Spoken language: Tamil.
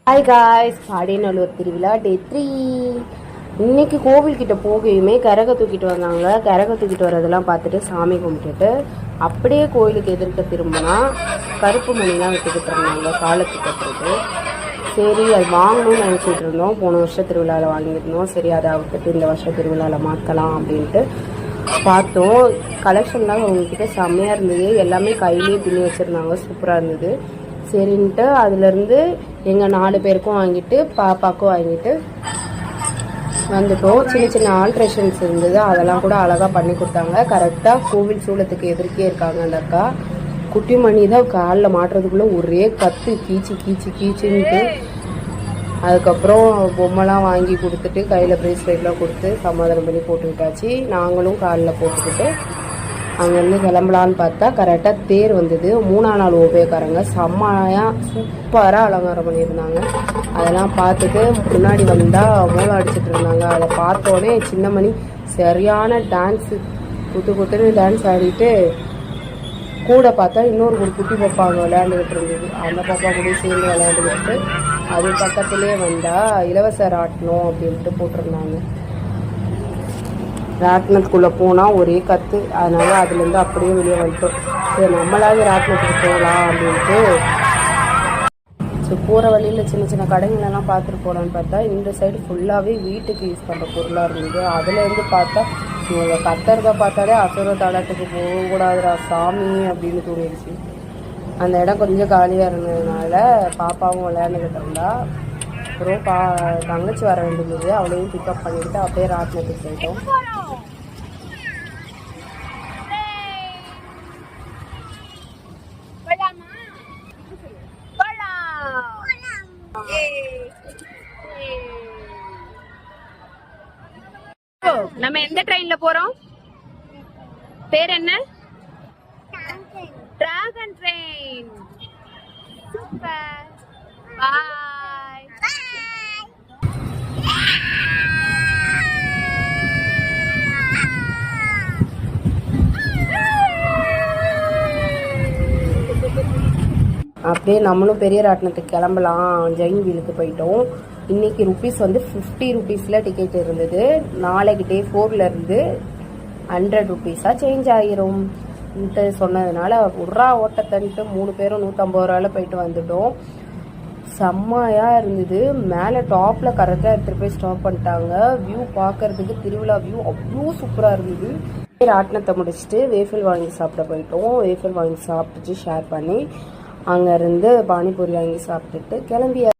ஹாய் காய்ஸ், பாடியநல்லூர் திருவிழா டே 3. இன்னைக்கு கோவில்கிட்ட போகையுமே கரகை தூக்கிட்டு வந்தாங்க. கரகை தூக்கிட்டு வரதெல்லாம் பார்த்துட்டு சாமி கும்பிட்டுட்டு அப்படியே கோயிலுக்கு எதிர்க்க திரும்பினா கருப்பு மணிலாம் விட்டுக்கிட்டு இருந்தாங்க காலத்துக்கு கட்டுறது. சரி, அது வாங்கணும்னு நினச்சிட்டு இருந்தோம். போன வருஷம் திருவிழாவில் வாங்கியிருந்தோம். சரி, அதை விட்டுட்டு இந்த வருஷம் திருவிழாவில் மாற்றலாம் அப்படின்ட்டு பார்த்தோம். கலெக்ஷன்லாம் அவங்கக்கிட்ட செம்மையாக இருந்தது. எல்லாமே கையிலேயே பின்னி வச்சுருந்தாங்க. சூப்பராக இருந்தது. சரின்ட்டு அதுலேருந்து எங்கள் 4 பேருக்கும் வாங்கிட்டு பாப்பாவுக்கும் வாங்கிட்டு வந்துட்டோம். சின்ன சின்ன ஆல்ட்ரேஷன்ஸ் இருந்தது, அதெல்லாம் கூட அழகாக பண்ணி கொடுத்தாங்க. கரெக்டாக கோவில் சூளத்துக்கு எதிர்க்கே இருக்காங்க அந்த அக்கா. குட்டி மணி தான் காலில் மாட்டுறதுக்குள்ளே ஒரே கற்று கீச்சின்ட்டு அதுக்கப்புறம் பொம்மைலாம் வாங்கி கொடுத்துட்டு கையில் ப்ரேஸ்லெட்லாம் கொடுத்து சமாதானம் பண்ணி போட்டுக்கிட்டாச்சு. நாங்களும் காலில் போட்டுக்கிட்டு அங்கேருந்து கிளம்பலான்னு பார்த்தா கரெக்டாக தேர் வந்தது. 3ஆம் நாள் ஓவியக்காரங்க செம்மையாக சூப்பராக அலங்காரம் பண்ணியிருந்தாங்க. அதெல்லாம் பார்த்துட்டு முன்னாடி வந்தால் மூலம் அடிச்சுட்டு இருந்தாங்க. அதை பார்த்தோன்னே சின்னமணி சரியான டான்ஸு குத்துன்னு டான்ஸ் ஆடிட்டு கூட பார்த்தா இன்னொரு குட்டி பாப்பா அங்கே விளையாண்டுக்கிட்டு இருந்தது. அந்த பாப்பா கூட சேர்ந்து விளையாண்டுக்கிட்டு அது பக்கத்துலேயே வந்தால் இலவச ராட்டணும் அப்படின்ட்டு போட்டிருந்தாங்க. ராட்டினத்துக்குள்ளே போனால் ஒரே கற்று, அதனால் அதுலேருந்து அப்படியே வெளியே வந்துட்டோம். சரி, நம்மளாவது ராட்டினத்துக்கு போகலாம் அப்படின்ட்டு சரி போகிற வழியில் சின்ன சின்ன கடைங்களெல்லாம் பார்த்துட்டு போகலான்னு பார்த்தா இந்த சைடு ஃபுல்லாகவே வீட்டுக்கு யூஸ் பண்ணுற பொருளாக இருந்தது. அதுலேருந்து பார்த்தா இவங்க கத்தறதை பார்த்தாலே அசுர தளத்துக்கு போகக்கூடாதுரா சாமி அப்படின்னு தோணிடுச்சு. அந்த இடம் கொஞ்சம் காலியாக இருந்ததுனால பாப்பாவும் விளையாண்டுக்கிட்டு இருந்தா. அப்புறம் தங்கச்சி வர வேண்டியது, அவளையும் பிக்கப் பண்ணிக்கிட்டு அப்படியே ராட்டினத்துக்கு போயிட்டோம். நம்ம எந்த ட்ரெயின்ல போறோம்? பேர் என்ன? Dragon train. சூப்பர். பாய். அப்படியே நம்மளும் பெரிய ராட்டினத்துக்கு கிளம்பலாம். ஜெயின் வீலுக்கு போயிட்டோம். இன்னைக்கு ருபீஸ் வந்து 50 ருபீஸில் டிக்கெட் இருந்தது. நாளைக்கு டே 4லேருந்து 100 ருபீஸாக சேஞ்ச் ஆகிரும் சொன்னதுனால உர்ரா ஓட்டத்தன்ட்டு 3 பேரும் 150 ரூபாயில் போயிட்டு வந்துட்டோம். செம்மையாக இருந்தது. மேலே டாப்பில் கரெக்டாக எடுத்துகிட்டு போய் ஸ்டாப் பண்ணிட்டாங்க. வியூ பார்க்கறதுக்கு திருவிழா வியூ அவ்வளோ சூப்பராக இருந்தது. ராட்டினத்தை முடிச்சுட்டு வேஃபில் வாங்கி சாப்பிட போயிட்டோம். வேஃபில் வாங்கி சாப்பிட்டுட்டு ஷேர் பண்ணி அங்கேருந்து பானிபூரி வாங்கி சாப்பிட்டுட்டு கிளம்பி